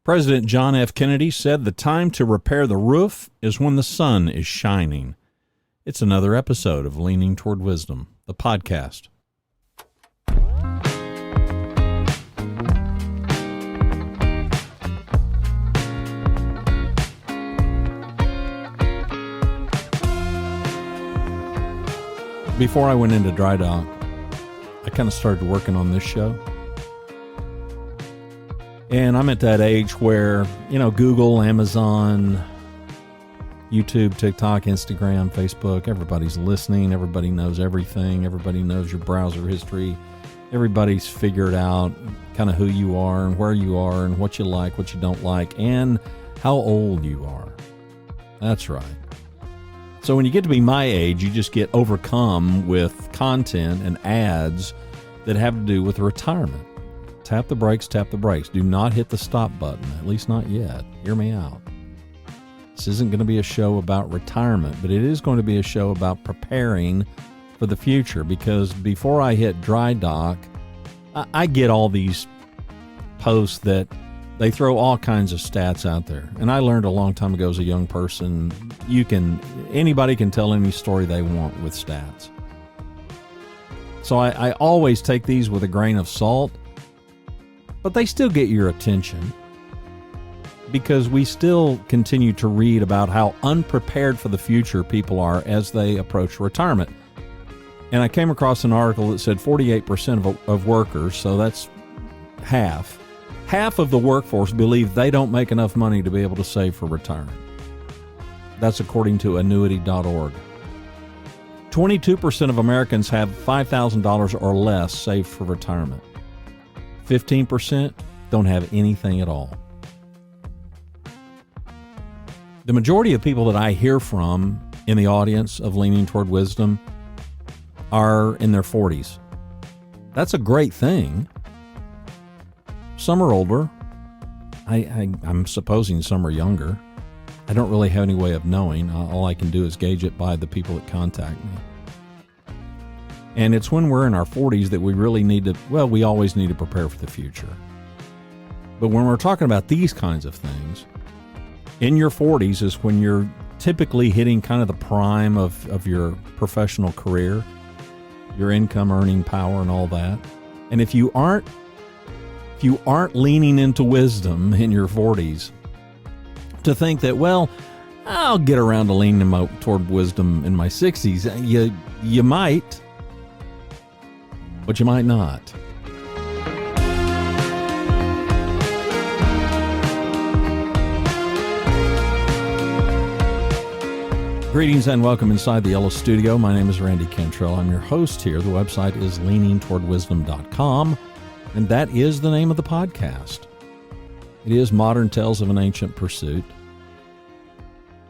President John F. Kennedy said the time to repair the roof is when the sun is shining. It's another episode of Leaning Toward Wisdom, the podcast. Before I went into dry dock, I kind of started working on this show. And I'm at that age where, Google, Amazon, YouTube, TikTok, Instagram, Facebook, everybody's listening. Everybody knows everything. Everybody knows your browser history. Everybody's figured out kind of who you are and where you are and what you like, what you don't like, and how old you are. That's right. So when you get to be my age, you just get overcome with content and ads that have to do with retirement. Tap the brakes, tap the brakes. Do not hit the stop button, at least not yet. Hear me out. This isn't going to be a show about retirement, but it is going to be a show about preparing for the future, because before I hit dry dock, I get all these posts that they throw all kinds of stats out there. And I learned a long time ago as a young person, anybody can tell any story they want with stats. So I always take these with a grain of salt, but they still get your attention because we still continue to read about how unprepared for the future people are as they approach retirement. And I came across an article that said 48% of workers, so that's half of the workforce believe they don't make enough money to be able to save for retirement. That's according to annuity.org. 22% of Americans have $5,000 or less saved for retirement. 15% don't have anything at all. The majority of people that I hear from in the audience of Leaning Toward Wisdom are in their 40s. That's a great thing. Some are older. I'm supposing some are younger. I don't really have any way of knowing. All I can do is gauge it by the people that contact me. And it's when we're in our 40s that we really need to, we always need to prepare for the future. But when we're talking about these kinds of things, in your 40s is when you're typically hitting kind of the prime of your professional career, your income earning power and all that. And if you aren't leaning into wisdom in your 40s, to think that, I'll get around to leaning toward wisdom in my 60s, you might, but you might not. Greetings and welcome inside the Yellow Studio. My name is Randy Cantrell. I'm your host here. The website is leaningtowardwisdom.com. And that is the name of the podcast. It is Modern Tales of an Ancient Pursuit.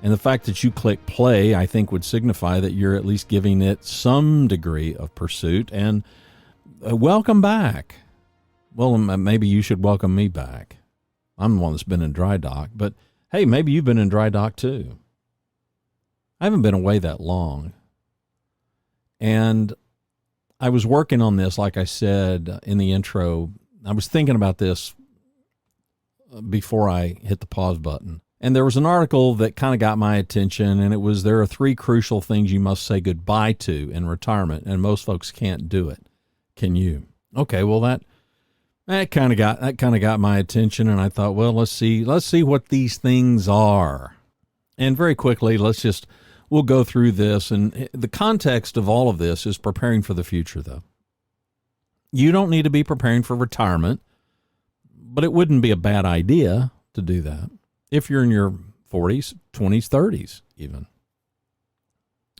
And the fact that you click play, I think, would signify that you're at least giving it some degree of pursuit. And welcome back. Well, maybe you should welcome me back. I'm the one that's been in dry dock. But, hey, maybe you've been in dry dock too. I haven't been away that long. And I was working on this, like I said in the intro. I was thinking about this before I hit the pause button. And there was an article that kind of got my attention, and it was, there are 3 crucial things you must say goodbye to in retirement, and most folks can't do it. Can you? Okay, well, that kind of got my attention, and I thought, let's see what these things are. And very quickly, we'll go through this, and the context of all of this is preparing for the future, though. You don't need to be preparing for retirement, but it wouldn't be a bad idea to do that if you're in your 40s, 20s, 30s even.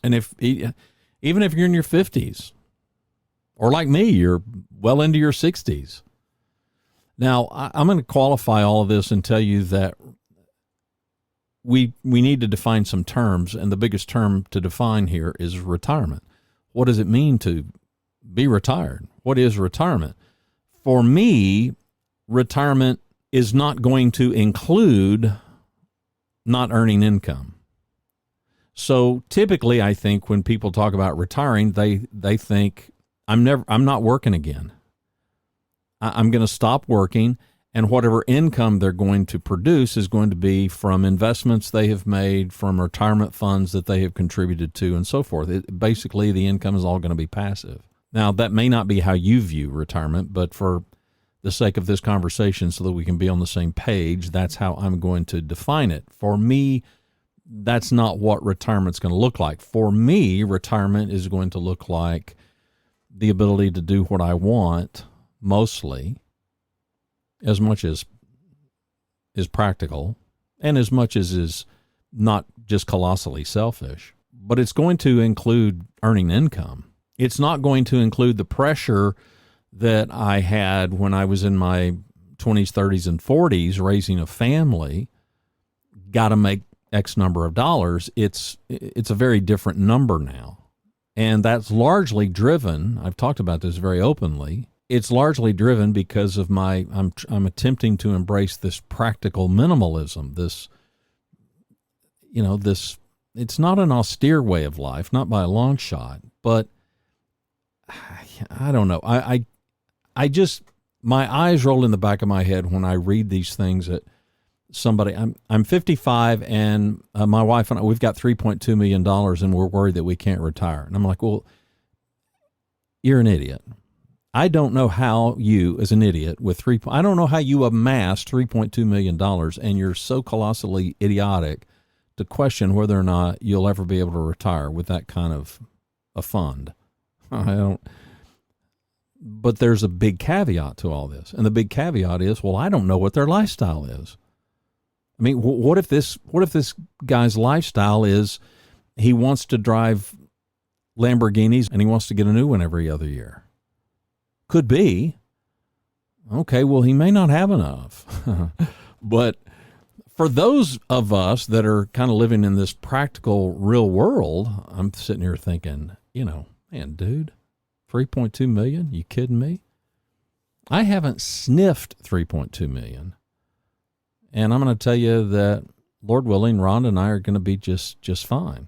And even if you're in your 50s, or like me, you're well into your 60s. Now, I'm going to qualify all of this and tell you that we need to define some terms, and the biggest term to define here is retirement. What does it mean to be retired? What is retirement? For me, retirement is not going to include not earning income. So typically, I think when people talk about retiring, they think I'm not working again. I'm going to stop working, And whatever income they're going to produce is going to be from investments they have made, from retirement funds that they have contributed to, and so forth. Basically, the income is all going to be passive. Now, that may not be how you view retirement, but for the sake of this conversation, so that we can be on the same page, that's how I'm going to define it. For me, that's not what retirement's going to look like. For me, retirement is going to look like the ability to do what I want, mostly, as much as is practical and as much as is not just colossally selfish. But it's going to include earning income. It's not going to include the pressure that I had when I was in my 20s, 30s, and 40s raising a family. Got to make X number of dollars. It's a very different number now. And that's largely driven, I've talked about this very openly, it's largely driven because of I'm attempting to embrace this practical minimalism, this, it's not an austere way of life, not by a long shot, but I don't know. I just, my eyes roll in the back of my head when I read these things that somebody, I'm 55 and my wife and I, we've got $3.2 million and we're worried that we can't retire. And I'm like, well, you're an idiot. I don't know how you, as an idiot, I don't know how you amassed $3.2 million and you're so colossally idiotic to question whether or not you'll ever be able to retire with that kind of a fund. But there's a big caveat to all this. And the big caveat is, well, I don't know what their lifestyle is. I mean, what if this guy's lifestyle is he wants to drive Lamborghinis and he wants to get a new one every other year? Could be. Okay, well, he may not have enough. But for those of us that are kind of living in this practical real world, I'm sitting here thinking, man, dude, 3.2 million? You kidding me? I haven't sniffed 3.2 million. And I'm going to tell you that, Lord willing, Rhonda and I are going to be just fine.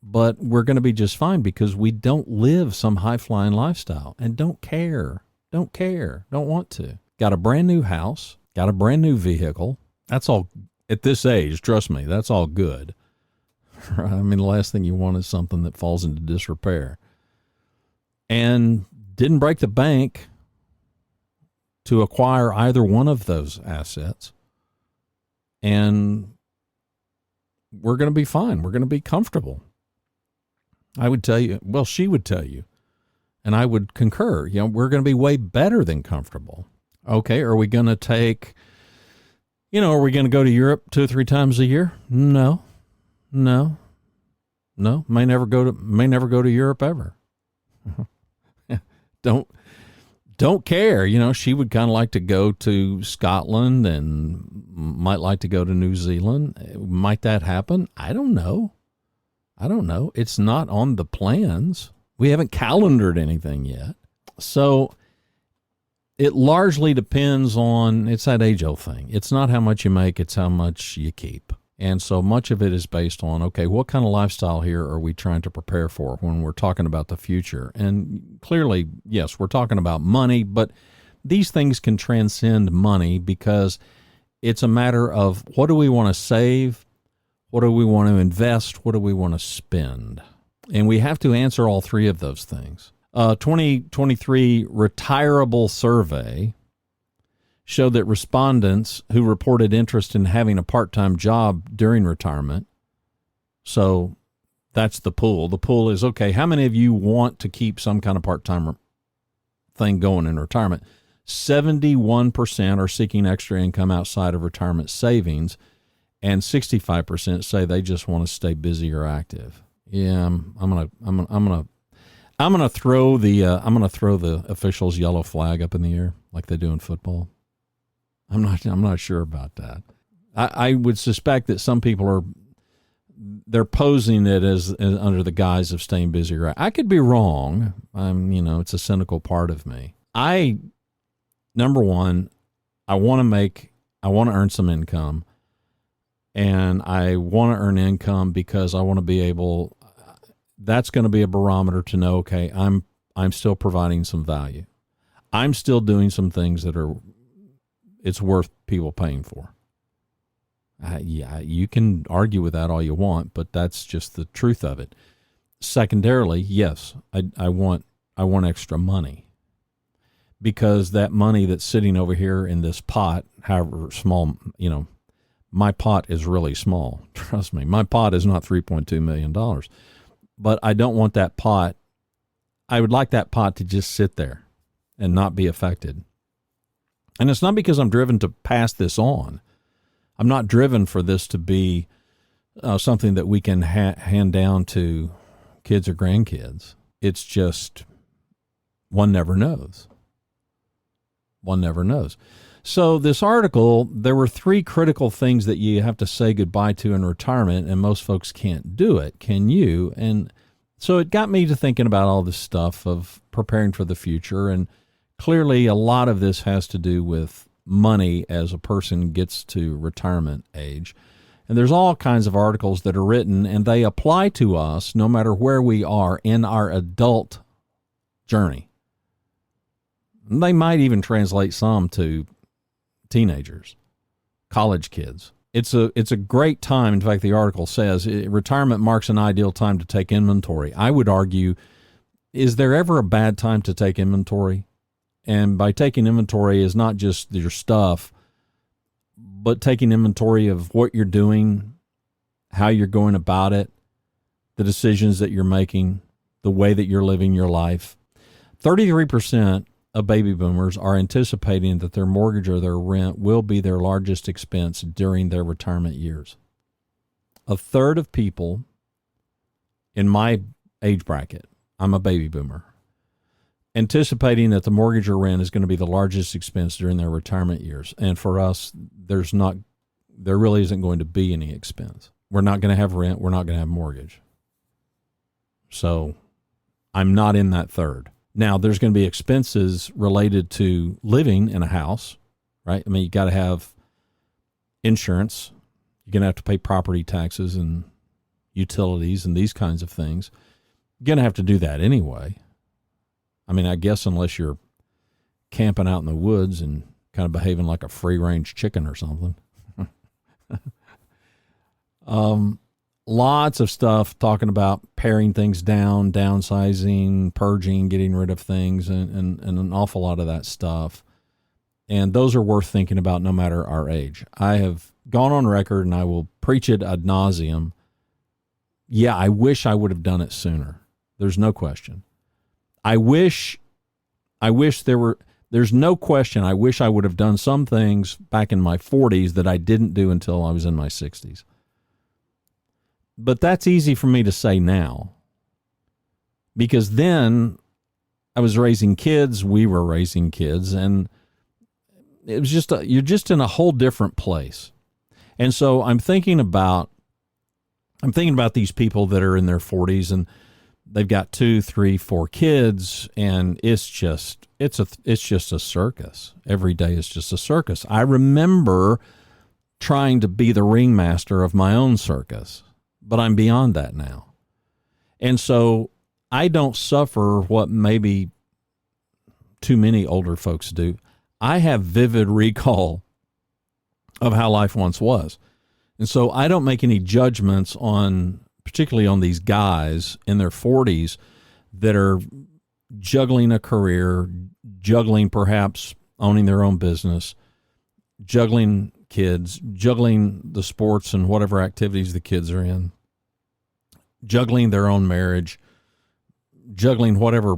But we're going to be just fine because we don't live some high-flying lifestyle and don't don't want to. Got a brand new house, got a brand new vehicle. That's all, at this age, trust me, that's all good. I mean, the last thing you want is something that falls into disrepair. And didn't break the bank to acquire either one of those assets. And we're going to be fine. We're going to be comfortable. I would tell you, well, she would tell you, and I would concur, we're going to be way better than comfortable. Okay, are we going to are we going to go to Europe 2 or 3 times a year? No. May never go to Europe ever. Don't care. She would kind of like to go to Scotland and might like to go to New Zealand. Might that happen? I don't know. It's not on the plans. We haven't calendared anything yet. So it largely depends on, it's that age-old thing. It's not how much you make, it's how much you keep. And so much of it is based on, okay, what kind of lifestyle here are we trying to prepare for when we're talking about the future? And clearly, yes, we're talking about money, but these things can transcend money because it's a matter of what do we want to save? What do we want to invest? What do we want to spend? And we have to answer all three of those things. 2023 retirable survey showed that respondents who reported interest in having a part-time job during retirement, so that's the pool. The pool is, okay, how many of you want to keep some kind of part-time thing going in retirement? 71% are seeking extra income outside of retirement savings, and 65% say they just want to stay busy or active. Yeah, I'm gonna throw the officials' yellow flag up in the air like they do in football. I'm not sure about that. I would suspect that some people they're posing it as under the guise of staying busy. Right? I could be wrong. It's a cynical part of me. Number one, I want to earn some income, and I want to earn income because I want to be able. That's going to be a barometer to know, okay, I'm still providing some value. I'm still doing some things that are it's worth people paying for. Yeah, you can argue with that all you want, but that's just the truth of it. Secondarily, yes, I want extra money, because that money that's sitting over here in this pot, however small, my pot is really small. Trust me, my pot is not $3.2 million, but I don't want that pot. I would like that pot to just sit there and not be affected. And it's not because I'm driven to pass this on. I'm not driven for this to be something that we can hand down to kids or grandkids. It's just, one never knows. One never knows. So this article, there were 3 critical things that you have to say goodbye to in retirement, and most folks can't do it. Can you? And so it got me to thinking about all this stuff of preparing for the future. And clearly a lot of this has to do with money as a person gets to retirement age. And there's all kinds of articles that are written, and they apply to us no matter where we are in our adult journey. And they might even translate some to teenagers, college kids. It's a great time. In fact, the article says retirement marks an ideal time to take inventory. I would argue, is there ever a bad time to take inventory? And by taking inventory is not just your stuff, but taking inventory of what you're doing, how you're going about it, the decisions that you're making, the way that you're living your life. 33% of baby boomers are anticipating that their mortgage or their rent will be their largest expense during their retirement years. A third of people in my age bracket, I'm a baby boomer, anticipating that the mortgage or rent is going to be the largest expense during their retirement years. And for us, there really isn't going to be any expense. We're not going to have rent. We're not going to have mortgage. So I'm not in that third. Now, there's going to be expenses related to living in a house, right? I mean, you got to have insurance. You're going to have to pay property taxes and utilities and these kinds of things. You're going to have to do that anyway. I mean, I guess unless you're camping out in the woods and kind of behaving like a free-range chicken or something. Lots of stuff talking about paring things down, downsizing, purging, getting rid of things, and an awful lot of that stuff. And those are worth thinking about no matter our age. I have gone on record, and I will preach it ad nauseum. Yeah, I wish I would have done it sooner. There's no question. There's no question. I wish I would have done some things back in my 40s that I didn't do until I was in my 60s. But that's easy for me to say now, because then I was raising kids, we were raising kids, and it was you're just in a whole different place. And so I'm thinking about these people that are in their 40s and they've got 2, 3, 4 kids, and it's just a circus. Every day is just a circus. I remember trying to be the ringmaster of my own circus, but I'm beyond that now. And so I don't suffer what maybe too many older folks do. I have vivid recall of how life once was. And so I don't make any judgments particularly on these guys in their 40s that are juggling a career, juggling perhaps owning their own business, juggling kids, juggling the sports and whatever activities the kids are in, juggling their own marriage, juggling whatever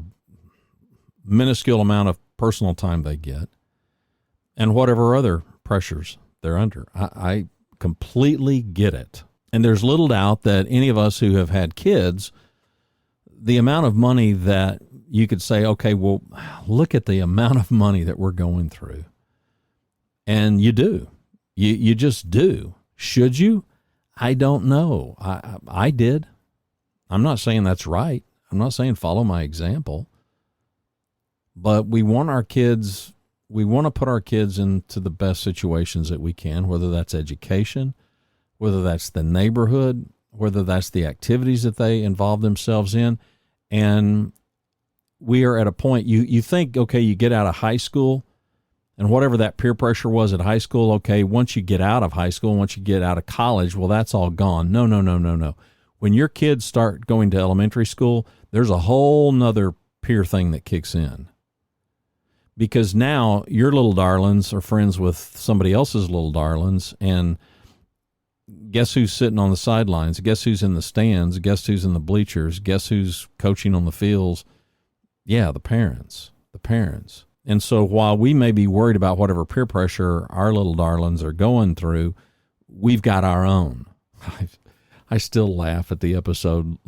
minuscule amount of personal time they get, and whatever other pressures they're under. I completely get it. And there's little doubt that any of us who have had kids, the amount of money that you could say, okay, well, look at the amount of money that we're going through. And you do. You just do. Should you? I don't know. I did. I'm not saying that's right. I'm not saying follow my example. But we want to put our kids into the best situations that we can, whether that's education, whether that's the neighborhood, whether that's the activities that they involve themselves in. And we are at a point, you think, okay, you get out of high school And whatever that peer pressure was at high school, okay, once you get out of high school, once you get out of college, well, that's all gone. No, no, no, no, no. When your kids start going to elementary school, there's a whole nother peer thing that kicks in. Because now your little darlings are friends with somebody else's little darlings, and guess who's sitting on the sidelines? Guess who's in the stands? Guess who's in the bleachers? Guess who's coaching on the fields? Yeah, the parents. The parents. And so while we may be worried about whatever peer pressure our little darlings are going through, we've got our own. I still laugh at the episode,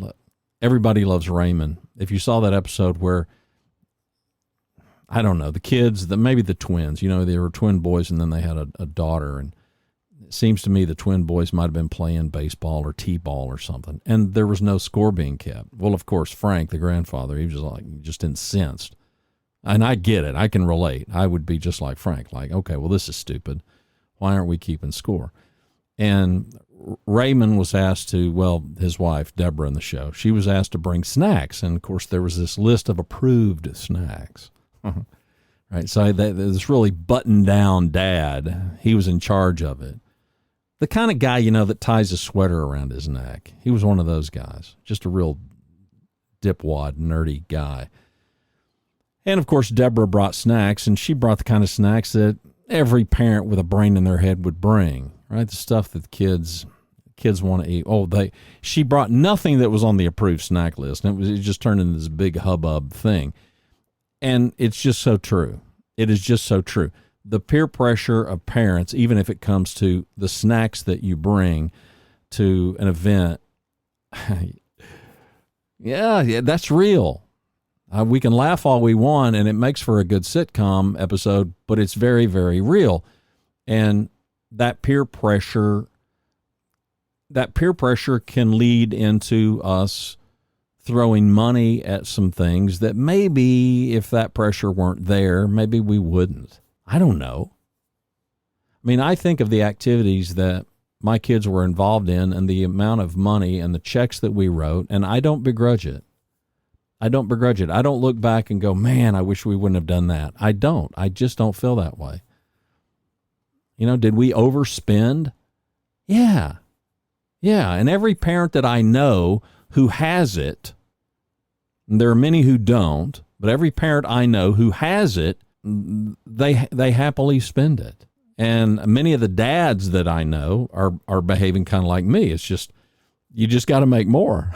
Everybody Loves Raymond. If you saw that episode where, I don't know, the kids, maybe the twins, they were twin boys and then they had a daughter. And it seems to me the twin boys might have been playing baseball or t-ball or something. And there was no score being kept. Well, of course, Frank, the grandfather, he was just incensed. And I get it. I can relate. I would be just like Frank, like, okay, well, this is stupid. Why aren't we keeping score? And Raymond was asked to, his wife, Deborah, in the show, she was asked to bring snacks. And, of course, there was this list of approved snacks. Right? So this really buttoned-down dad, he was in charge of it. The kind of guy, that ties a sweater around his neck. He was one of those guys, just a real dipwad, nerdy guy. And, of course, Deborah brought snacks, and she brought the kind of snacks that every parent with a brain in their head would bring, right? The stuff that kids want to eat. She brought nothing that was on the approved snack list, and it just turned into this big hubbub thing. And it's just so true. It is just so true. The peer pressure of parents, even if it comes to the snacks that you bring to an event, yeah, that's real. We can laugh all we want, and it makes for a good sitcom episode, but it's very, very real. And that peer pressure can lead into us throwing money at some things that maybe if that pressure weren't there, maybe we wouldn't. I don't know. I mean, I think of the activities that my kids were involved in and the amount of money and the checks that we wrote, and I don't begrudge it. I don't look back and go, man, I wish we wouldn't have done that. I don't. I just don't feel that way. Did we overspend? Yeah. Yeah. And every parent that I know who has it, and there are many who don't, but every parent I know who has it, they happily spend it. And many of the dads that I know are behaving kind of like me. It's just, you just got to make more.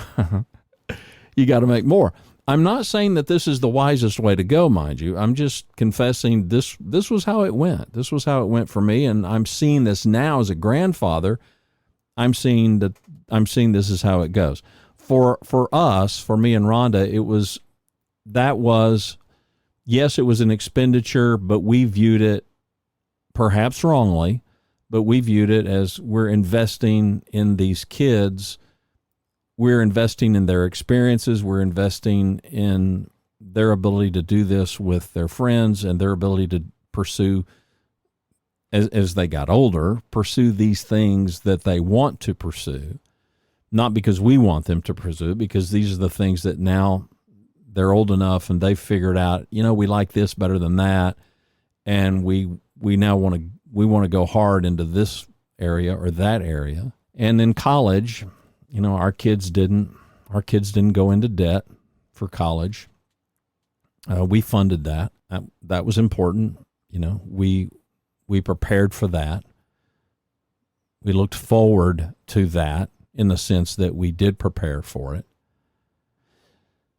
You got to make more. I'm not saying that this is the wisest way to go, mind you. I'm just confessing this was how it went. This was how it went for me, and I'm seeing this now as a grandfather. I'm seeing this is how it goes. For us, for me and Rhonda, it was an expenditure, but we viewed it perhaps wrongly, but we viewed it as we're investing in these kids. We're investing in their experiences. We're investing in their ability to do this with their friends and their ability to pursue, as they got older, pursue these things that they want to pursue. Not because we want them to pursue, because these are the things that now they're old enough and they've figured out, we like this better than that. And we now want to go hard into this area or that area. And in college, our kids didn't go into debt for college. We funded that. That was important. We prepared for that. We looked forward to that in the sense that we did prepare for it.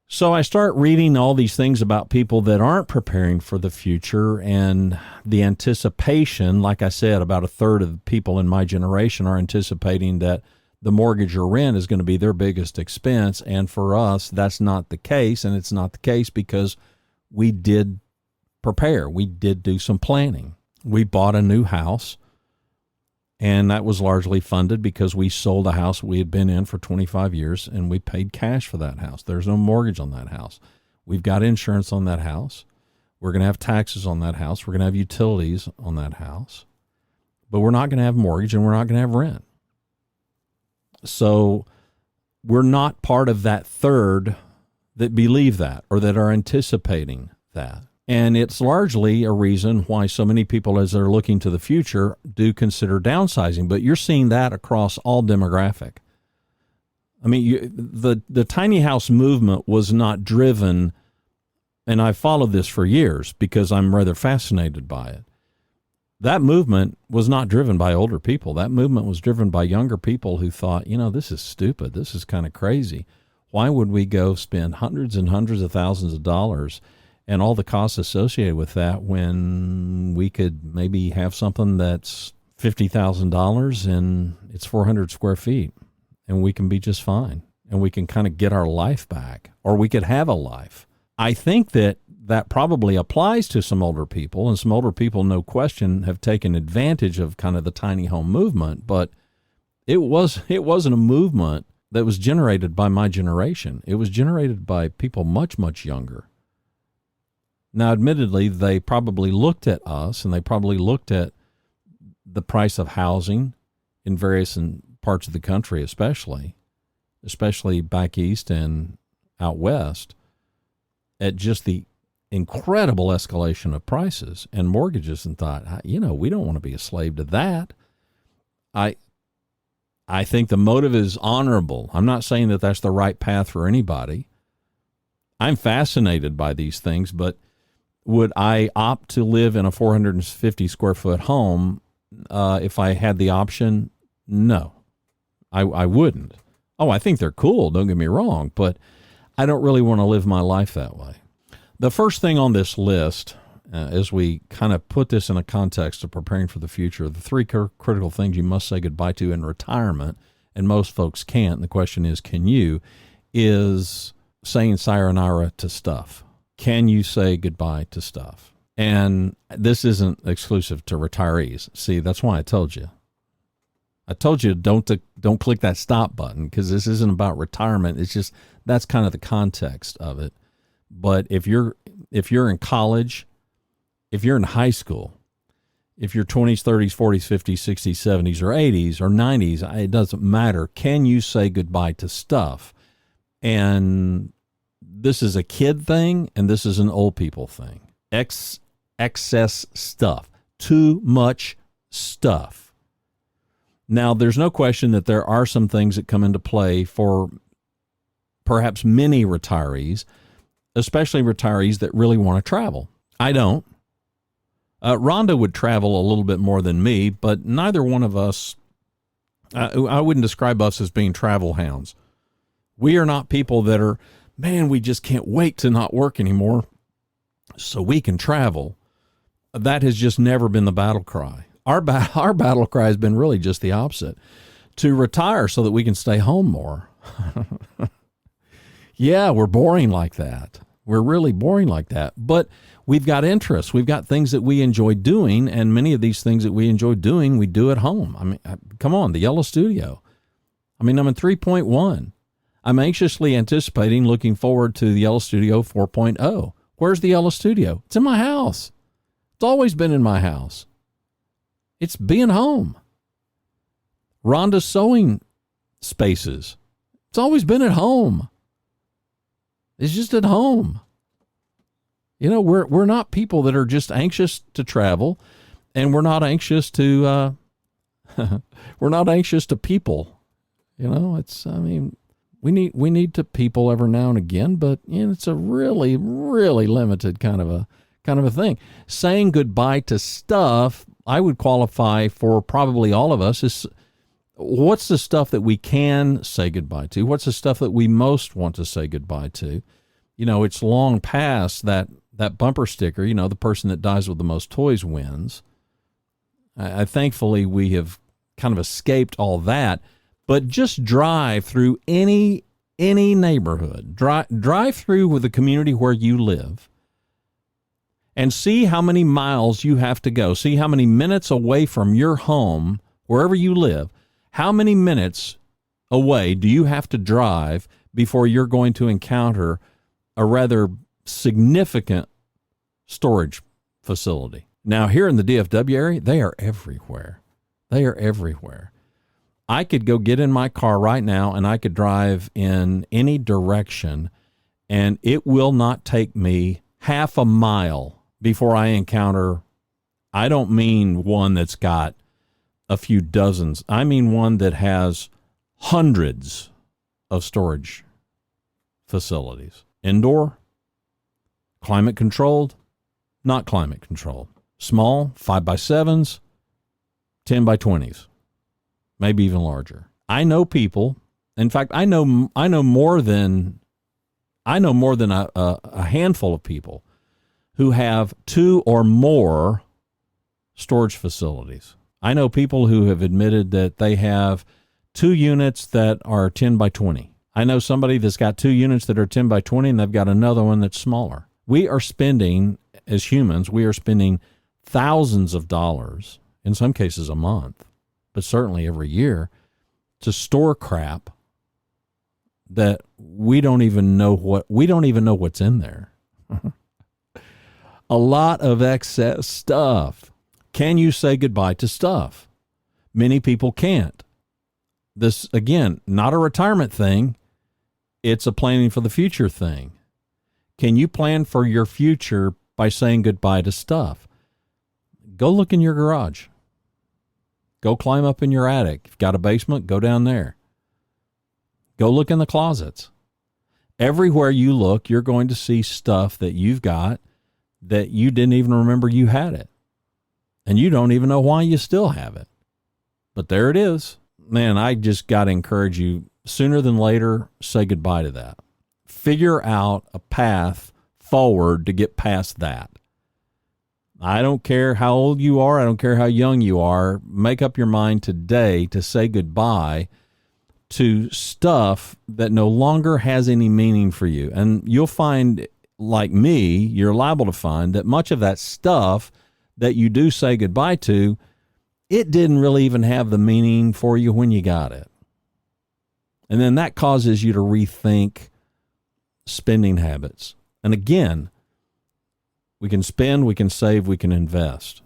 So I start reading all these things about people that aren't preparing for the future, and the anticipation, like I said, about a third of the people in my generation are anticipating that the mortgage or rent is going to be their biggest expense. And for us, that's not the case. And it's not the case because we did prepare. We did do some planning. We bought a new house, and that was largely funded because we sold a house we had been in for 25 years, and we paid cash for that house. There's no mortgage on that house. We've got insurance on that house. We're going to have taxes on that house. We're going to have utilities on that house. But we're not going to have mortgage, and we're not going to have rent. So we're not part of that third that believe that or that are anticipating that. And it's largely a reason why so many people, as they're looking to the future, do consider downsizing. But you're seeing that across all demographic. I mean, the tiny house movement was not driven, and I've followed this for years because I'm rather fascinated by it. That movement was not driven by older people. That movement was driven by younger people who thought, this is stupid. This is kind of crazy. Why would we go spend hundreds and hundreds of thousands of dollars and all the costs associated with that when we could maybe have something that's $50,000 and it's 400 square feet and we can be just fine and we can kind of get our life back, or we could have a life. I think that probably applies to some older people, and some older people, no question, have taken advantage of kind of the tiny home movement, but it wasn't a movement that was generated by my generation. It was generated by people much, much younger. Now, admittedly, they probably looked at us, and they probably looked at the price of housing in various parts of the country, especially back east and out west, at just the incredible escalation of prices and mortgages, and thought, we don't want to be a slave to that. I think the motive is honorable. I'm not saying that that's the right path for anybody. I'm fascinated by these things, but would I opt to live in a 450 square foot home if I had the option? No, I wouldn't. Oh, I think they're cool, don't get me wrong, but I don't really want to live my life that way. The first thing on this list, as we kind of put this in a context of preparing for the future, the three critical things you must say goodbye to in retirement, and most folks can't, and the question is, can you, is saying sayonara to stuff. Can you say goodbye to stuff? And this isn't exclusive to retirees. See, that's why I told you. Don't click that stop button, because this isn't about retirement. It's just, that's kind of the context of it. But if you're in college, if you're in high school, if you're 20s, 30s, 40s, 50s, 60s, 70s, or 80s, or 90s, it doesn't matter. Can you say goodbye to stuff? And this is a kid thing, and this is an old people thing. Excess stuff. Too much stuff. Now, there's no question that there are some things that come into play for perhaps many retirees, especially retirees that really want to travel. I don't. Rhonda would travel a little bit more than me, but neither one of us, I wouldn't describe us as being travel hounds. We are not people that are, man, we just can't wait to not work anymore so we can travel. That has just never been the battle cry. Our battle cry has been really just the opposite, to retire so that we can stay home more. Yeah, we're boring like that. We're really boring like that. But we've got interests. We've got things that we enjoy doing, and many of these things that we enjoy doing, we do at home. I mean, come on, the Yellow Studio. I mean, I'm in 3.1. I'm anxiously anticipating, looking forward to the Yellow Studio 4.0. Where's the Yellow Studio? It's in my house. It's always been in my house. It's being home. Rhonda's sewing spaces. It's always been at home. It's just at home. We're not people that are just anxious to travel, and we're not anxious to people. We need to people every now and again, but it's a really, really limited kind of a thing. Saying goodbye to stuff, I would qualify for probably all of us, is what's the stuff that we can say goodbye to? What's the stuff that we most want to say goodbye to? It's long past that bumper sticker, the person that dies with the most toys wins. I thankfully, we have kind of escaped all that, but just drive through any neighborhood, drive through with the community where you live, and see how many miles you have to go. See how many minutes away from your home, wherever you live, how many minutes away do you have to drive before you're going to encounter a rather significant storage facility. Now, here in the DFW area, they are everywhere. They are everywhere. I could go get in my car right now and I could drive in any direction, and it will not take me half a mile before I encounter, I don't mean one that's got a few dozens. I mean one that has hundreds of storage facilities. Indoor, climate controlled, not climate controlled. Small, 5x7s, 10x20s, maybe even larger. I know people. In fact, I know more than a handful of people who have 2 or more storage facilities. I know people who have admitted that they have 2 units that are 10x20. I know somebody that's got 2 units that are 10x20 and they've got another one that's smaller. We are spending, as humans, thousands of dollars, in some cases a month, but certainly every year, to store crap that we don't even know what's in there. A lot of excess stuff. Can you say goodbye to stuff? Many people can't. This, again, not a retirement thing. It's a planning for the future thing. Can you plan for your future by saying goodbye to stuff? Go look in your garage. Go climb up in your attic. If you've got a basement, go down there. Go look in the closets. Everywhere you look, you're going to see stuff that you've got that you didn't even remember you had it. And you don't even know why you still have it. But there it is. Man, I just got to encourage you, sooner than later, say goodbye to that. Figure out a path forward to get past that. I don't care how old you are. I don't care how young you are. Make up your mind today to say goodbye to stuff that no longer has any meaning for you. And you'll find, like me, you're liable to find that much of that stuff that you do say goodbye to, it didn't really even have the meaning for you when you got it. And then that causes you to rethink spending habits. And again, we can spend, we can save, we can invest.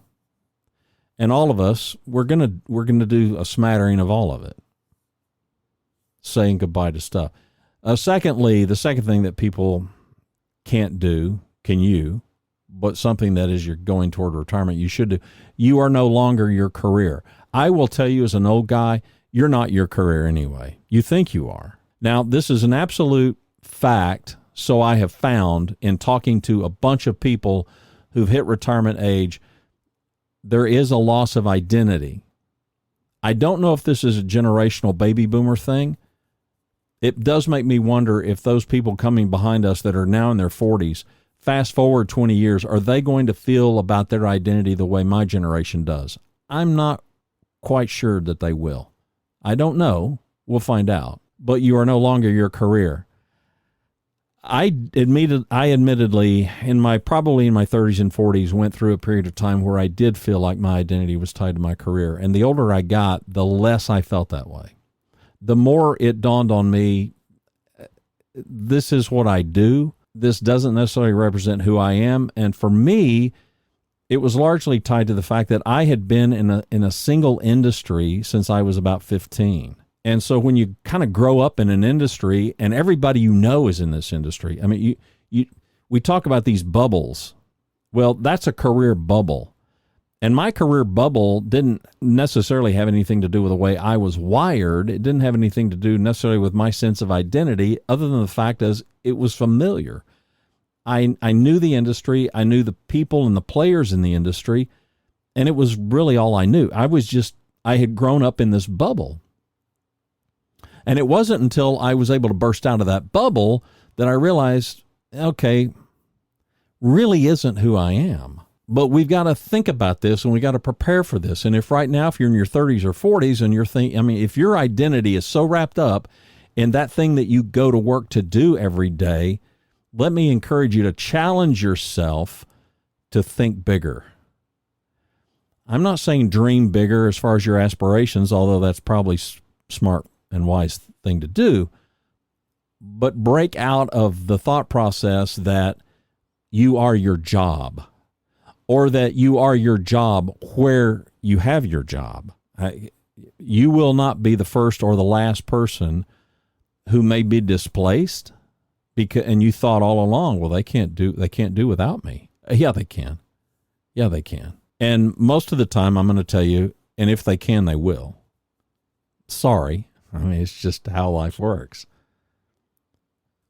And all of us, we're going to do a smattering of all of it. Saying goodbye to stuff. Secondly, the second thing that people can't do, can you, but something that as you're going toward retirement, you should do, you are no longer your career. I will tell you as an old guy, you're not your career anyway. You think you are. Now, this is an absolute fact, so I have found in talking to a bunch of people who've hit retirement age, there is a loss of identity. I don't know if this is a generational baby boomer thing. It does make me wonder if those people coming behind us that are now in their 40s, fast forward 20 years, are they going to feel about their identity the way my generation does? I'm not quite sure that they will. I don't know. We'll find out. But you are no longer your career. I admittedly, probably in my 30s and 40s, went through a period of time where I did feel like my identity was tied to my career. And the older I got, the less I felt that way. The more it dawned on me, this is what I do. This doesn't necessarily represent who I am. And for me, it was largely tied to the fact that I had been in a single industry since I was about 15. And so when you kind of grow up in an industry and everybody you know is in this industry, I mean, we talk about these bubbles. Well, that's a career bubble. And my career bubble didn't necessarily have anything to do with the way I was wired. It didn't have anything to do necessarily with my sense of identity, other than the fact as it was familiar. I knew the industry. I knew the people and the players in the industry, and it was really all I knew. I had grown up in this bubble. And it wasn't until I was able to burst out of that bubble that I realized, okay, really isn't who I am. But we've got to think about this and we got to prepare for this. And if right now, if you're in your 30s or 40s and you're thinking, I mean, if your identity is so wrapped up in that thing that you go to work to do every day, let me encourage you to challenge yourself to think bigger. I'm not saying dream bigger as far as your aspirations, although that's probably smart and wise thing to do, but break out of the thought process that you are your job, or that you are your job where you have your job. You will not be the first or the last person who may be displaced, and you thought all along, well, they can't do without me. Yeah, they can. Yeah, they can. And most of the time, I'm going to tell you, and if they can, they will. Sorry. I mean, it's just how life works.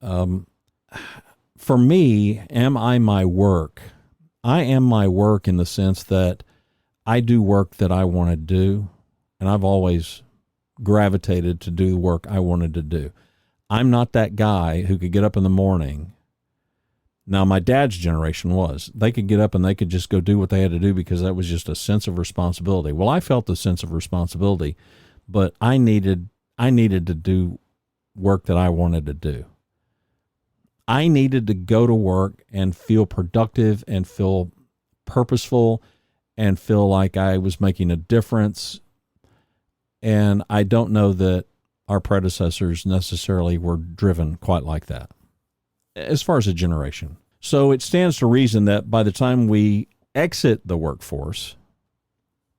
For me, am I my work? I am my work in the sense that I do work that I want to do, and I've always gravitated to do the work I wanted to do. I'm not that guy who could get up in the morning. Now, my dad's generation was. They could get up and they could just go do what they had to do because that was just a sense of responsibility. Well, I felt the sense of responsibility, but I needed to do work that I wanted to do. I needed to go to work and feel productive and feel purposeful and feel like I was making a difference. And I don't know that our predecessors necessarily were driven quite like that as far as a generation. So it stands to reason that by the time we exit the workforce,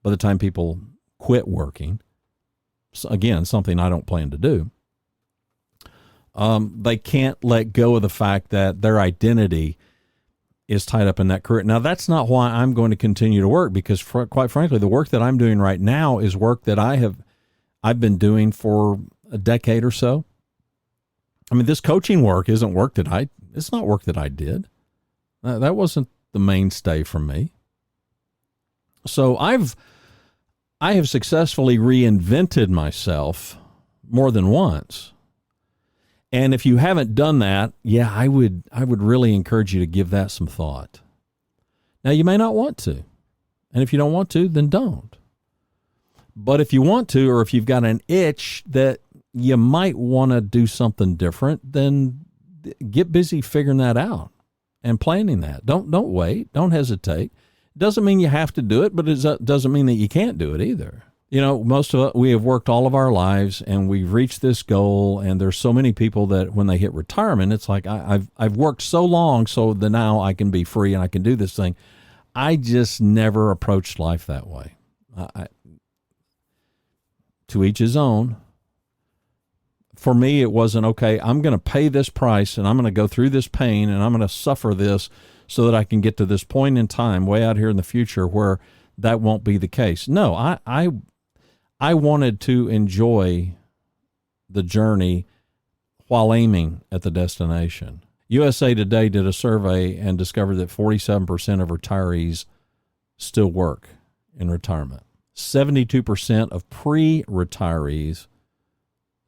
by the time people quit working, again, something I don't plan to do, they can't let go of the fact that their identity is tied up in that career. Now, that's not why I'm going to continue to work, because quite frankly, the work that I'm doing right now is work that I've been doing for a decade or so. I mean, this coaching work isn't work that it's not work that I did. That wasn't the mainstay for me. So I have successfully reinvented myself more than once. And if you haven't done that, yeah, I would really encourage you to give that some thought. Now, you may not want to. And if you don't want to, then don't. But if you want to, or if you've got an itch that you might want to do something different, then get busy figuring that out and planning that. Don't wait. Don't hesitate. It doesn't mean you have to do it, but it doesn't mean that you can't do it either. You know, most of us, we have worked all of our lives and we've reached this goal. And there's so many people that when they hit retirement, it's like, I've worked so long so that now I can be free and I can do this thing. I just never approached life that way. To each his own. For me, it wasn't, okay, I'm going to pay this price and I'm going to go through this pain and I'm going to suffer this so that I can get to this point in time way out here in the future where that won't be the case. No, I wanted to enjoy the journey while aiming at the destination. USA Today did a survey and discovered that 47% of retirees still work in retirement. 72% of pre-retirees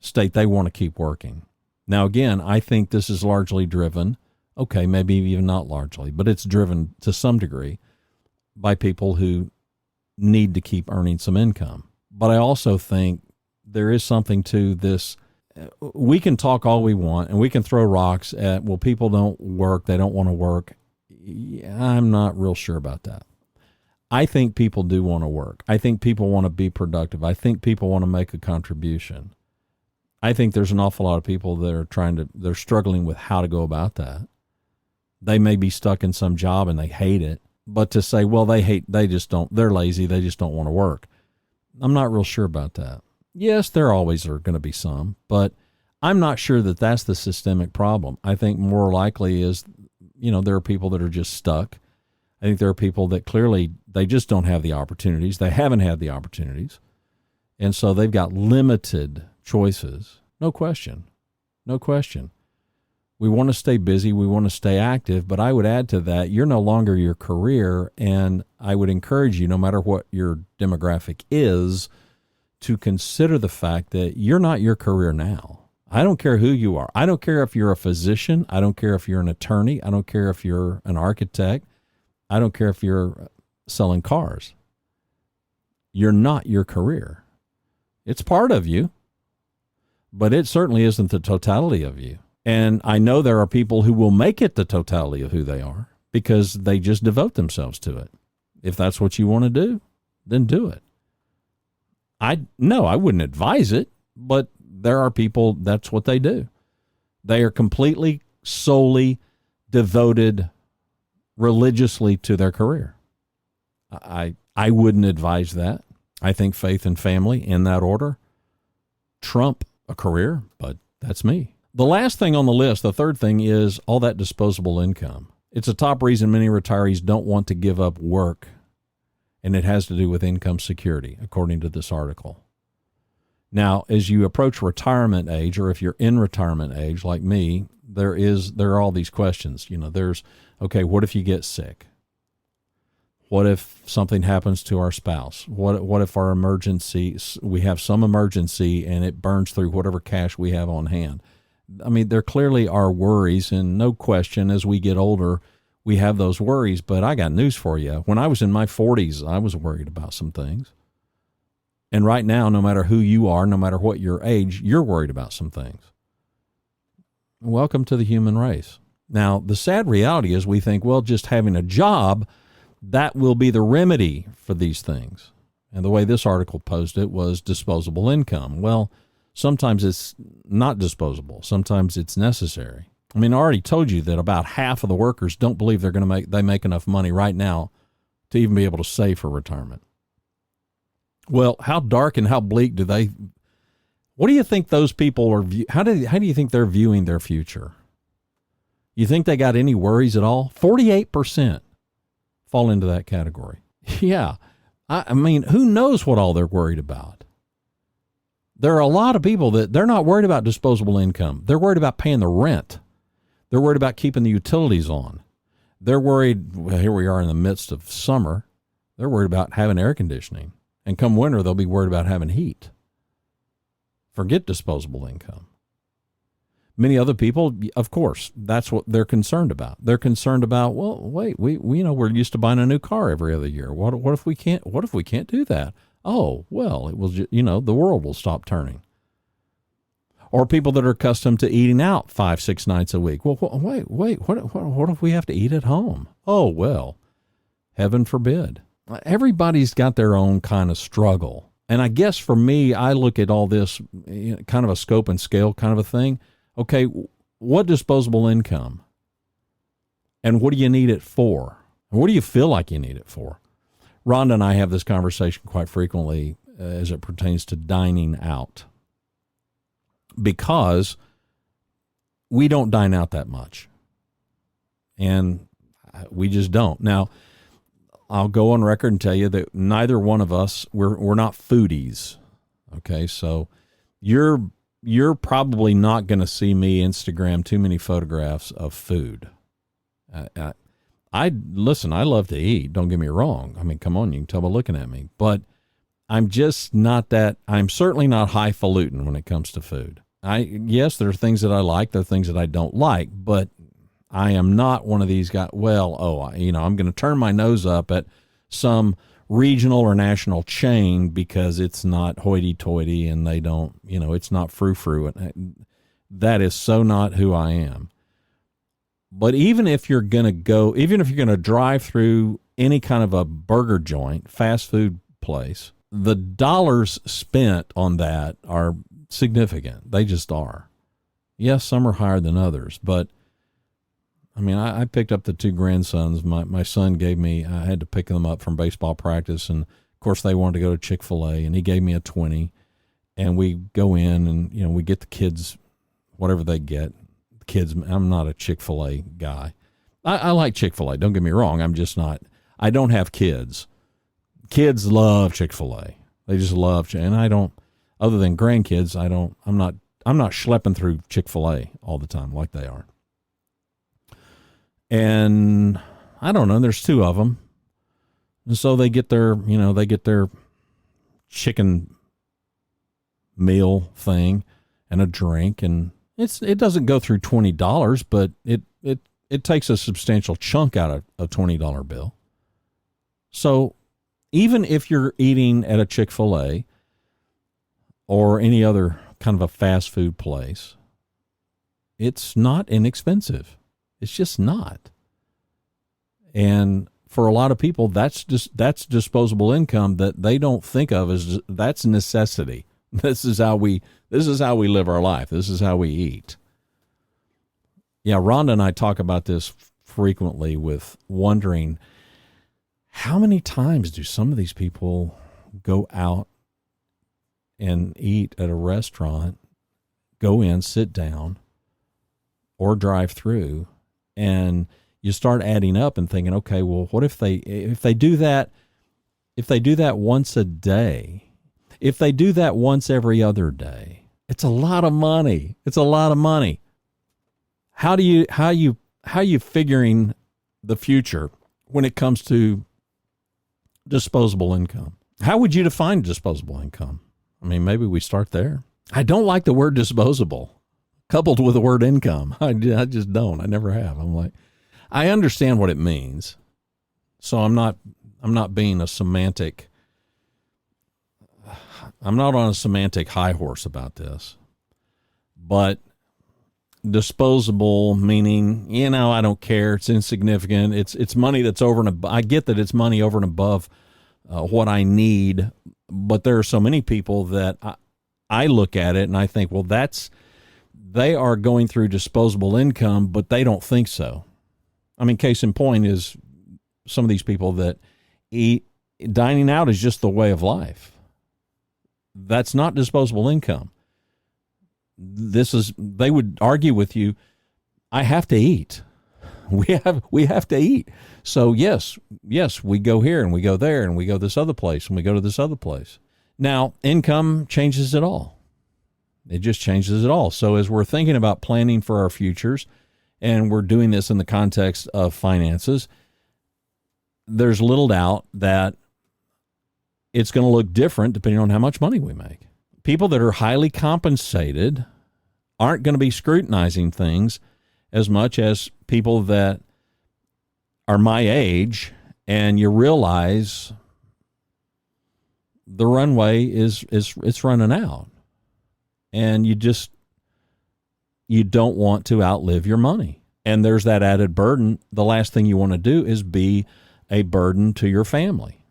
state they want to keep working. Now, again, I think this is largely driven, okay, maybe even not largely, but it's driven to some degree by people who need to keep earning some income. But I also think there is something to this. We can talk all we want and we can throw rocks at, well, people don't work, they don't want to work. I'm not real sure about that. I think people do want to work. I think people want to be productive. I think people want to make a contribution. I think there's an awful lot of people that are they're struggling with how to go about that. They may be stuck in some job and they hate it, but to say, well, they're lazy, they just don't want to work. I'm not real sure about that. Yes, there always are going to be some, but I'm not sure that that's the systemic problem. I think more likely is, there are people that are just stuck. I think there are people that clearly they just don't have the opportunities. They haven't had the opportunities. And so they've got limited choices. No question. No question. We want to stay busy. We want to stay active. But I would add to that, you're no longer your career. And I would encourage you, no matter what your demographic is, to consider the fact that you're not your career now. I don't care who you are. I don't care if you're a physician. I don't care if you're an attorney. I don't care if you're an architect. I don't care if you're selling cars. You're not your career. It's part of you, but it certainly isn't the totality of you. And I know there are people who will make it the totality of who they are because they just devote themselves to it. If that's what you want to do, then do it. I wouldn't advise it, but there are people, that's what they do. They are completely, solely devoted religiously to their career. I wouldn't advise that. I think faith and family in that order trump a career, but that's me. The last thing on the list, the third thing, is all that disposable income. It's a top reason many retirees don't want to give up work, and it has to do with income security, according to this article. Now, as you approach retirement age, or if you're in retirement age like me, there are all these questions. There's, okay, what if you get sick? What if something happens to our spouse? What if we have some emergency and it burns through whatever cash we have on hand? I mean, there clearly are worries, and no question, as we get older, we have those worries. But I got news for you. When I was in my 40s, I was worried about some things. And right now, no matter who you are, no matter what your age, you're worried about some things. Welcome to the human race. Now, the sad reality is we think, well, just having a job, that will be the remedy for these things. And the way this article posed it was disposable income. Well, sometimes it's not disposable. Sometimes it's necessary. I mean, I already told you that about half of the workers don't believe they make enough money right now to even be able to save for retirement. Well, how dark and how bleak what do you think those people are, how do you think they're viewing their future? You think they got any worries at all? 48% fall into that category. Yeah. I mean, who knows what all they're worried about? There are a lot of people that they're not worried about disposable income. They're worried about paying the rent. They're worried about keeping the utilities on. They're worried, well, here we are in the midst of summer. They're worried about having air conditioning. And come winter, they'll be worried about having heat. Forget disposable income. Many other people, of course, that's what they're concerned about. They're concerned about, well, wait, we're used to buying a new car every other year. What if we can't do that? Oh, well, it will, the world will stop turning. Or people that are accustomed to eating out 5-6 nights a week. Well, wait, what if we have to eat at home? Oh, well, heaven forbid. Everybody's got their own kind of struggle. And I guess for me, I look at all this kind of a scope and scale kind of a thing. Okay, what disposable income? And what do you need it for? And what do you feel like you need it for? Rhonda and I have this conversation quite frequently as it pertains to dining out, because we don't dine out that much. And we just don't. Now, I'll go on record and tell you that neither one of us, we're not foodies. Okay, so you're probably not going to see me Instagram too many photographs of food. I love to eat. Don't get me wrong. I mean, come on, you can tell by looking at me. But I'm certainly not highfalutin when it comes to food. Yes, there are things that I like. There are things that I don't like. But I am not one of these guys, I'm going to turn my nose up at some regional or national chain because it's not hoity-toity and they don't, it's not frou-frou. That is so not who I am. But even if you're going to drive through any kind of a burger joint, fast food place, the dollars spent on that are significant. They just are. Yes, some are higher than others, but I mean, I picked up the two grandsons. My son gave me, I had to pick them up from baseball practice. And of course they wanted to go to Chick-fil-A, and he gave me a 20, and we go in and, we get the kids, whatever they get. Kids, I'm not a Chick-fil-A guy. I like Chick-fil-A. Don't get me wrong. I'm just not, I don't have kids. Kids love Chick-fil-A. They just love, and I don't, other than grandkids, I'm not schlepping through Chick-fil-A all the time like they are. And I don't know, there's two of them. And so they get their chicken meal thing and a drink, and it doesn't go through $20, but it takes a substantial chunk out of a $20 bill. So even if you're eating at a Chick-fil-A or any other kind of a fast food place, it's not inexpensive. It's just not. And for a lot of people, that's disposable income that they don't think of as, that's necessity. This is how we live our life. This is how we eat. Yeah, Rhonda and I talk about this frequently, with wondering how many times do some of these people go out and eat at a restaurant, go in, sit down, or drive through, and you start adding up and thinking, okay, well, what if they do that once a day, if they do that once every other day, it's a lot of money. It's a lot of money. How you figuring the future when it comes to disposable income? How would you define disposable income? I mean, maybe we start there. I don't like the word disposable coupled with the word income. I just don't. I never have. I'm like, I understand what it means. So I'm not being a semantic. I'm not on a semantic high horse about this, but disposable meaning, I don't care. It's insignificant. It's money that's over and above. I get that it's money over and above what I need, but there are so many people that I look at it and I think, well, they are going through disposable income, but they don't think so. I mean, case in point is some of these people that eat, dining out is just the way of life. That's not disposable income. They would argue with you, I have to eat. We have to eat. So yes, we go here and we go there and we go this other place and we go to this other place. Now, income changes it all. It just changes it all. So as we're thinking about planning for our futures, and we're doing this in the context of finances, there's little doubt that it's going to look different depending on how much money we make. People that are highly compensated aren't going to be scrutinizing things as much as people that are my age, and you realize the runway it's running out, and you don't want to outlive your money. And there's that added burden. The last thing you want to do is be a burden to your family.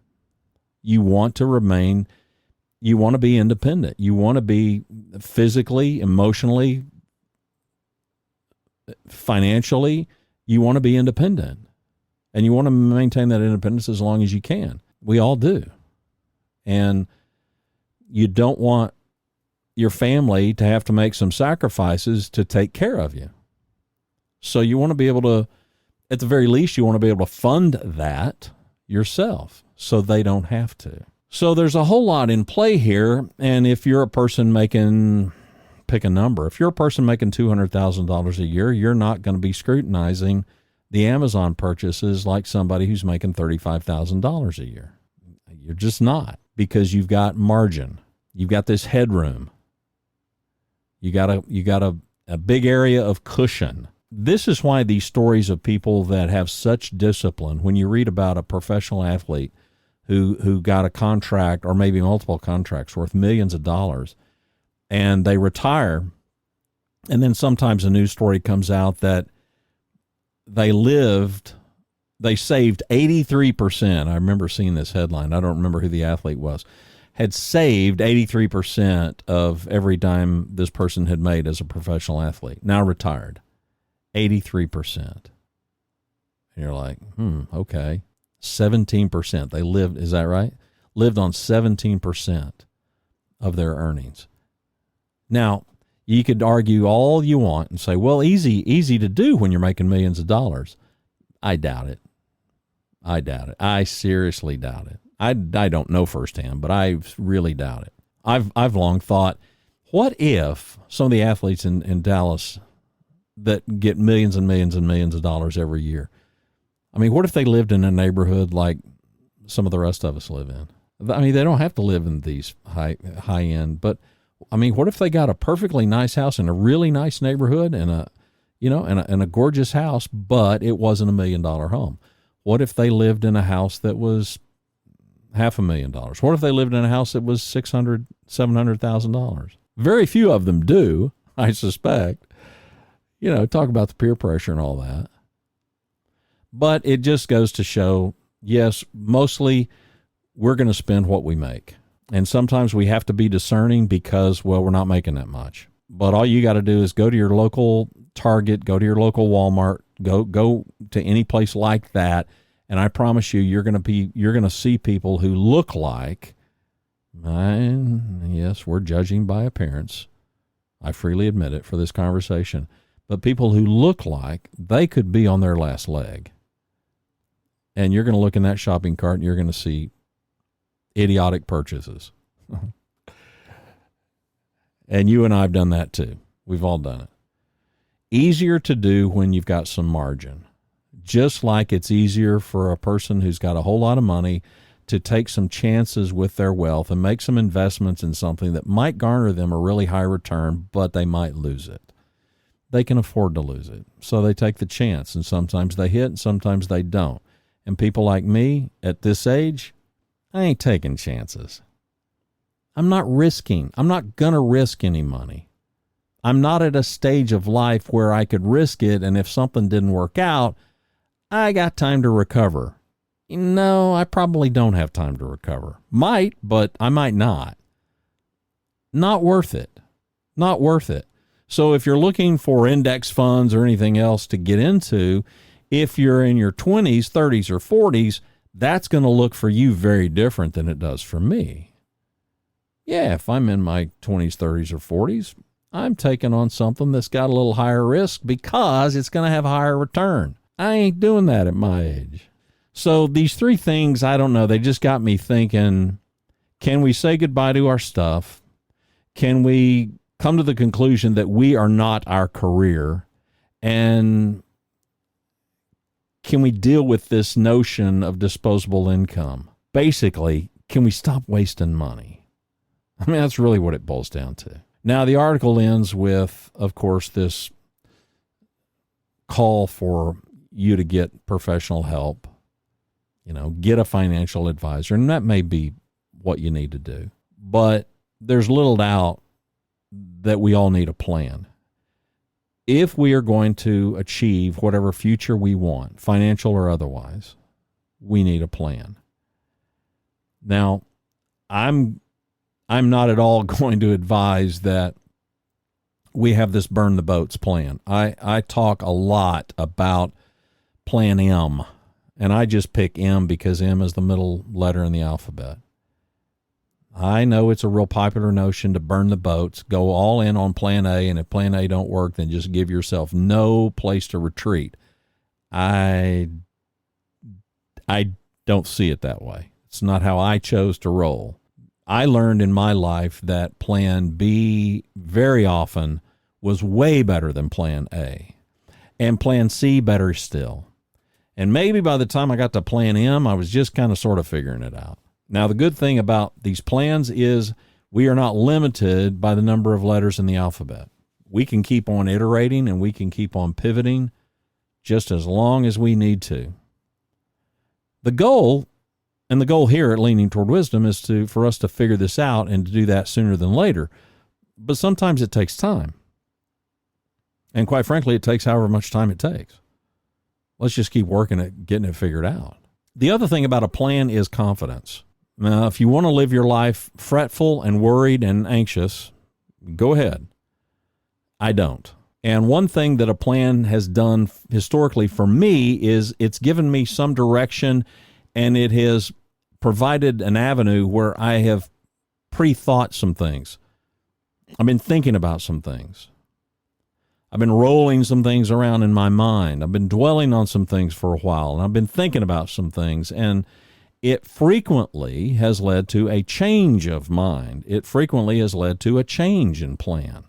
You want to be independent. You want to be physically, emotionally, financially, you want to be independent. And you want to maintain that independence as long as you can. We all do. And you don't want your family to have to make some sacrifices to take care of you. So you want to be able to, at the very least, you want to be able to fund that yourself so they don't have to. So there's a whole lot in play here. And if you're a person making, pick a number, if you're a person making $200,000 a year, you're not going to be scrutinizing the Amazon purchases like somebody who's making $35,000 a year. You're just not, because you've got margin. You've got this headroom. You got a big area of cushion. This is why these stories of people that have such discipline, when you read about a professional athlete who got a contract or maybe multiple contracts worth millions of dollars, and they retire, and then sometimes a news story comes out that they saved 83%. I remember seeing this headline. I don't remember who the athlete was. Had saved 83% of every dime this person had made as a professional athlete. Now retired. 83%. And you're like, okay. 17%. They lived, is that right? Lived on 17% of their earnings. Now, you could argue all you want and say, well, easy to do when you're making millions of dollars. I doubt it. I seriously doubt it. I don't know firsthand, but I really doubt it. I've long thought, what if some of the athletes in Dallas that get millions and millions and millions of dollars every year, I mean, what if they lived in a neighborhood like some of the rest of us live in? I mean, they don't have to live in these high end, but I mean, what if they got a perfectly nice house in a really nice neighborhood and a gorgeous house, but it wasn't $1 million home? What if they lived in a house that was $500,000? What if they lived in a house that was $600,000, $700,000? Very few of them do, I suspect. Talk about the peer pressure and all that. But it just goes to show, yes, mostly we're going to spend what we make. And sometimes we have to be discerning because, well, we're not making that much. But all you got to do is go to your local Target, go to your local Walmart, go to any place like that. And I promise you, you're going to see people who look like, yes, we're judging by appearance. I freely admit it for this conversation. but people who look like they could be on their last leg. And you're going to look in that shopping cart and you're going to see idiotic purchases. And you and I have done that too. We've all done it. Easier to do when you've got some margin. Just like it's easier for a person who's got a whole lot of money to take some chances with their wealth and make some investments in something that might garner them a really high return, but they might lose it. They can afford to lose it. So they take the chance, and sometimes they hit and sometimes they don't. And people like me at this age, I ain't taking chances. I'm not going to risk any money. I'm not at a stage of life where I could risk it, and if something didn't work out, I got time to recover. No, I probably don't have time to recover. Might, but I might not. Not worth it. Not worth it. So if you're looking for index funds or anything else to get into, if you're in your 20s, 30s, or 40s, that's going to look for you very different than it does for me. Yeah, if I'm in my 20s, 30s, or 40s, I'm taking on something that's got a little higher risk because it's going to have a higher return. I ain't doing that at my age. So these three things, I don't know, they just got me thinking, can we say goodbye to our stuff? Can we come to the conclusion that we are not our career? And can we deal with this notion of disposable income? Basically, can we stop wasting money? I mean, that's really what it boils down to. Now, the article ends with, of course, this call for you to get professional help, get a financial advisor, and that may be what you need to do. But there's little doubt that we all need a plan. If we are going to achieve whatever future we want, financial or otherwise, we need a plan. Now, I'm not at all going to advise that we have this burn the boats plan. I talk a lot about Plan M, and I just pick M because M is the middle letter in the alphabet. I know it's a real popular notion to burn the boats, go all in on Plan A, and if Plan A don't work, then just give yourself no place to retreat. I don't see it that way. It's not how I chose to roll. I learned in my life that Plan B very often was way better than Plan A, and Plan C better still. And maybe by the time I got to Plan M, I was just kind of sort of figuring it out. Now, the good thing about these plans is we are not limited by the number of letters in the alphabet. We can keep on iterating and we can keep on pivoting just as long as we need to. The goal here at Leaning Toward Wisdom is for us to figure this out and to do that sooner than later. But sometimes it takes time. And quite frankly, it takes however much time it takes. Let's just keep working at getting it figured out. The other thing about a plan is confidence. Now, if you want to live your life fretful and worried and anxious, go ahead. I don't. And one thing that a plan has done historically for me is it's given me some direction, and it has provided an avenue where I have pre-thought some things. I've been thinking about some things. I've been rolling some things around in my mind. I've been dwelling on some things for a while, and I've been thinking about some things, and it frequently has led to a change of mind. It frequently has led to a change in plan.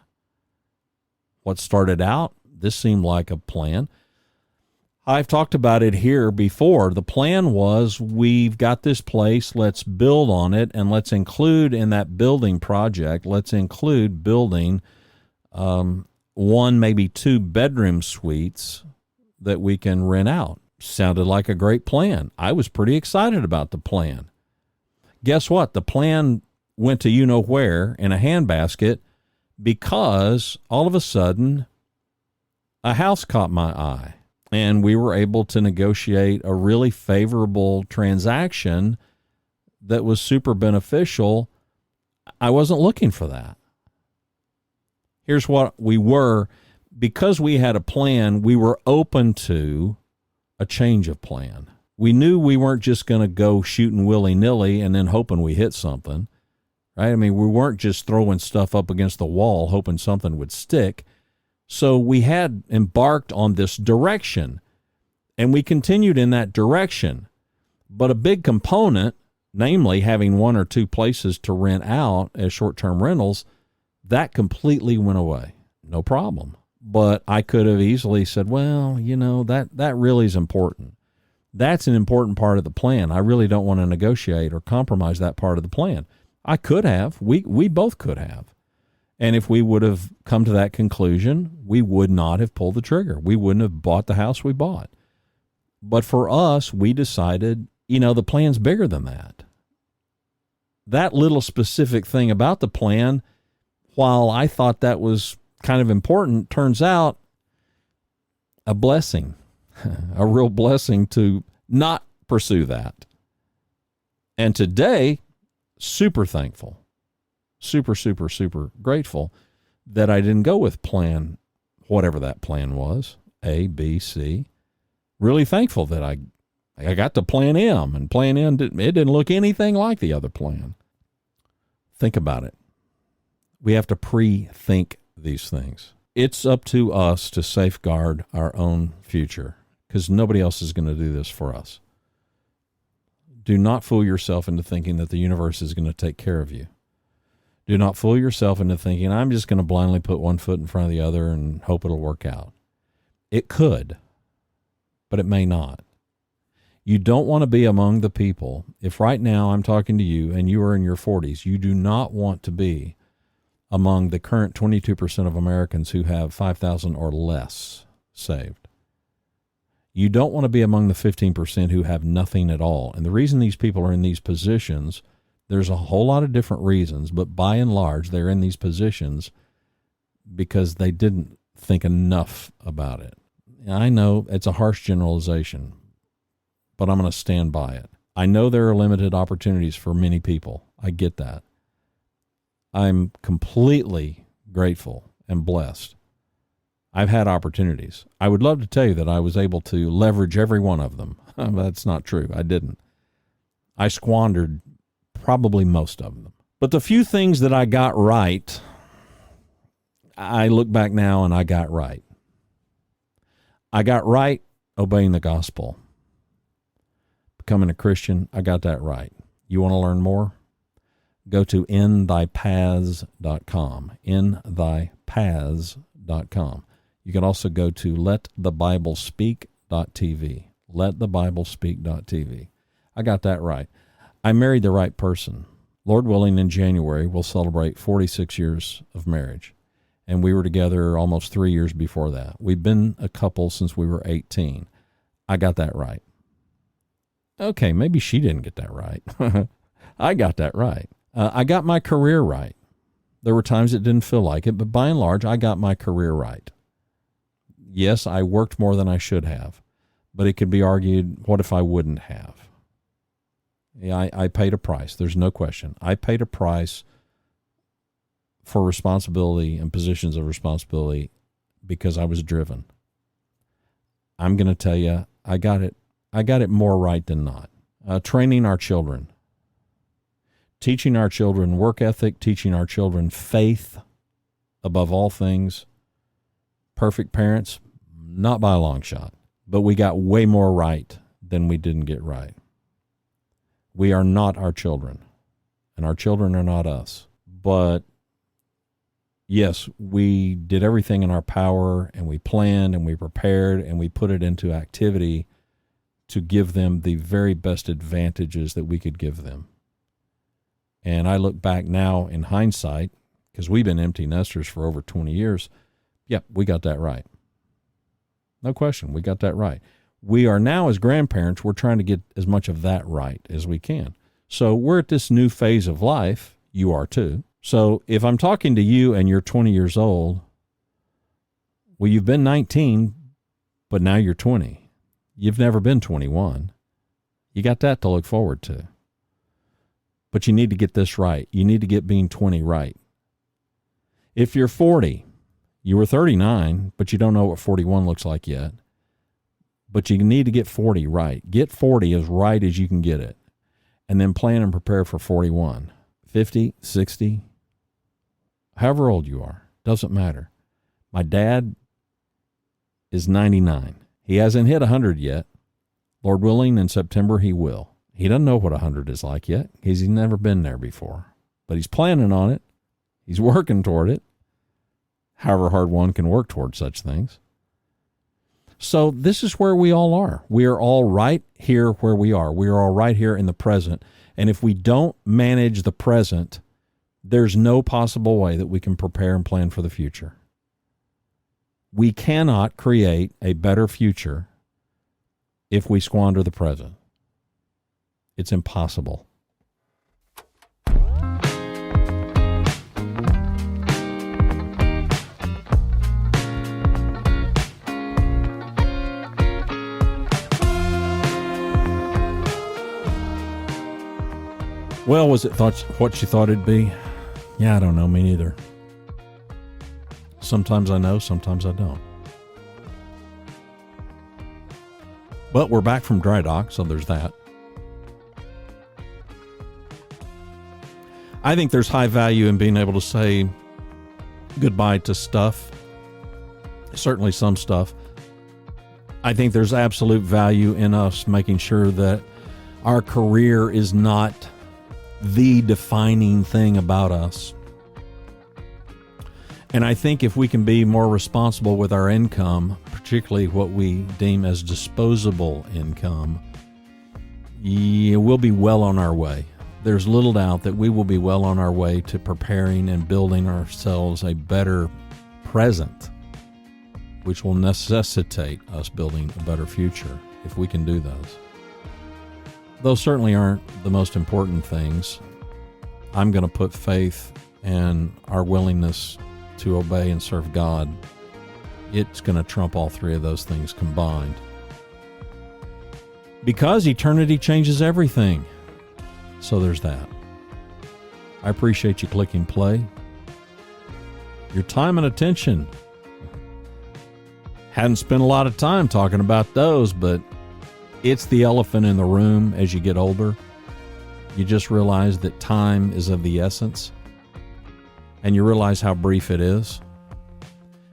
What started out, this seemed like a plan. I've talked about it here before. The plan was, we've got this place, let's build on it, and let's include in that building project, let's include building one, maybe 2 bedroom suites that we can rent out. Sounded like a great plan. I was pretty excited about the plan. Guess what? The plan went to you-know-where in a handbasket because all of a sudden a house caught my eye, and we were able to negotiate a really favorable transaction that was super beneficial. I wasn't looking for that. Here's what we were. Because we had a plan, we were open to a change of plan. We knew we weren't just going to go shooting willy-nilly and then hoping we hit something, right? I mean, we weren't just throwing stuff up against the wall hoping something would stick. So we had embarked on this direction, and we continued in that direction. But a big component, namely having one or two places to rent out as short-term rentals, that completely went away. No problem. But I could have easily said, well, that really is important. That's an important part of the plan. I really don't want to negotiate or compromise that part of the plan. I could have. We both could have. And if we would have come to that conclusion, we would not have pulled the trigger. We wouldn't have bought the house we bought. But for us, we decided, the plan's bigger than that. That little specific thing about the plan, while I thought that was kind of important, turns out a blessing, a real blessing to not pursue that. And today, super thankful, super, super, super grateful that I didn't go with plan, whatever that plan was, A, B, C. Really thankful that I got to plan M, and plan M, it didn't look anything like the other plan. Think about it. We have to pre-think these things. It's up to us to safeguard our own future, because nobody else is going to do this for us. Do not fool yourself into thinking that the universe is going to take care of you. Do not fool yourself into thinking, I'm just going to blindly put one foot in front of the other and hope it'll work out. It could, but it may not. You don't want to be among the people. If right now I'm talking to you and you are in your 40s, you do not want to be among the current 22% of Americans who have $5,000 or less saved. You don't want to be among the 15% who have nothing at all. And the reason these people are in these positions, there's a whole lot of different reasons, but by and large, they're in these positions because they didn't think enough about it. I know it's a harsh generalization, but I'm going to stand by it. I know there are limited opportunities for many people. I get that. I'm completely grateful and blessed. I've had opportunities. I would love to tell you that I was able to leverage every one of them. That's not true. I didn't. I squandered probably most of them. But the few things that I got right, I look back now and I got right. I got right obeying the gospel. Becoming a Christian, I got that right. You want to learn more? Go to inthypaths.com, inthypaths.com. You can also go to letthebiblespeak.tv, letthebiblespeak.tv. I got that right. I married the right person. Lord willing, in January, we'll celebrate 46 years of marriage. And we were together almost 3 years before that. We've been a couple since we were 18. I got that right. Okay, maybe she didn't get that right. I got that right. I got my career right. There were times it didn't feel like it, but by and large, I got my career right. Yes, I worked more than I should have, but it could be argued, what if I wouldn't have? Yeah, I paid a price. There's no question. I paid a price for responsibility and positions of responsibility because I was driven. I'm going to tell you, I got it more right than not. Training our children, teaching our children work ethic, teaching our children faith above all things. Perfect parents, not by a long shot, but we got way more right than we didn't get right. We are not our children, and our children are not us. But yes, we did everything in our power, and we planned, and we prepared, and we put it into activity to give them the very best advantages that we could give them. And I look back now in hindsight, because we've been empty nesters for over 20 years. Yep, we got that right. No question, we got that right. We are now, as grandparents, we're trying to get as much of that right as we can. So we're at this new phase of life. You are too. So if I'm talking to you and you're 20 years old, well, you've been 19, but now you're 20. You've never been 21. You got that to look forward to. But you need to get this right. You need to get being 20 right. If you're 40, you were 39, but you don't know what 41 looks like yet. But you need to get 40 right. Get 40 as right as you can get it. And then plan and prepare for 41. 50, 60, however old you are, doesn't matter. My dad is 99. He hasn't hit 100 yet. Lord willing, in September he will. He doesn't know what 100 is like yet. He's never been there before. But he's planning on it. He's working toward it. However hard one can work toward such things. So this is where we all are. We are all right here where we are. We are all right here in the present. And if we don't manage the present, there's no possible way that we can prepare and plan for the future. We cannot create a better future if we squander the present. It's impossible. Well, was it what you thought it'd be? Yeah, I don't know, me neither. Sometimes I know, sometimes I don't. But we're back from dry dock, so there's that. I think there's high value in being able to say goodbye to stuff. Certainly some stuff. I think there's absolute value in us making sure that our career is not the defining thing about us. And I think if we can be more responsible with our income, particularly what we deem as disposable income, we'll be well on our way. There's little doubt that we will be well on our way to preparing and building ourselves a better present, which will necessitate us building a better future if we can do those. Those certainly aren't the most important things. I'm going to put faith and our willingness to obey and serve God. It's going to trump all three of those things combined. Because eternity changes everything. So there's that. I appreciate you clicking play. Your time and attention. Hadn't spent a lot of time talking about those, but it's the elephant in the room as you get older. You just realize that time is of the essence, and you realize how brief it is.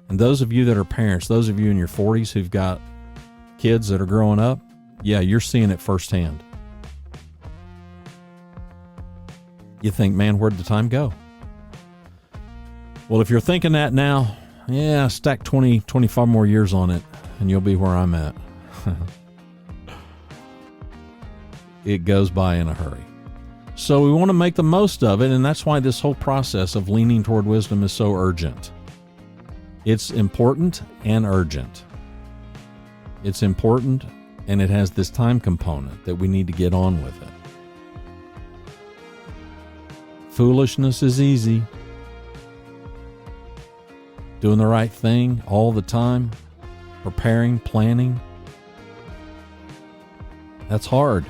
And those of you that are parents, those of you in your 40s who've got kids that are growing up, yeah, you're seeing it firsthand. You think, man, where'd the time go? Well, if you're thinking that now, yeah, stack 20, 25 more years on it, and you'll be where I'm at. It goes by in a hurry. So we want to make the most of it, and that's why this whole process of leaning toward wisdom is so urgent. It's important and urgent. It's important, and it has this time component that we need to get on with it. Foolishness is easy. Doing the right thing all the time, preparing, planning, that's hard.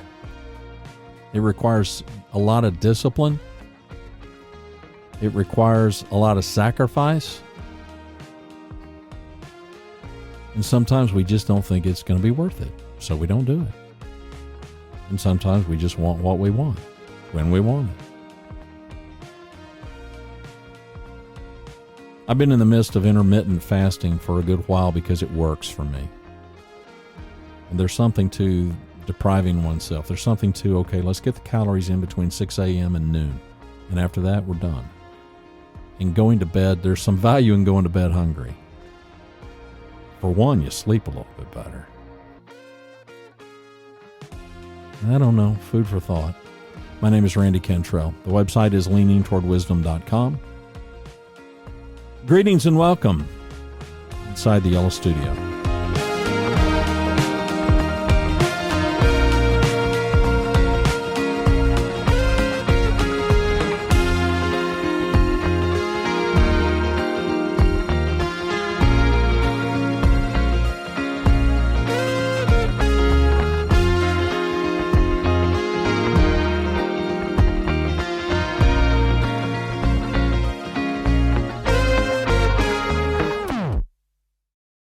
It requires a lot of discipline. It requires a lot of sacrifice. And sometimes we just don't think it's going to be worth it, so we don't do it. And sometimes we just want what we want, when we want it. I've been in the midst of intermittent fasting for a good while because it works for me. And there's something to depriving oneself. There's something to, okay, let's get the calories in between 6 a.m. and noon. And after that, we're done. And going to bed, there's some value in going to bed hungry. For one, you sleep a little bit better. I don't know, food for thought. My name is Randy Cantrell. The website is leaningtowardwisdom.com. Greetings and welcome inside the Yellow Studio.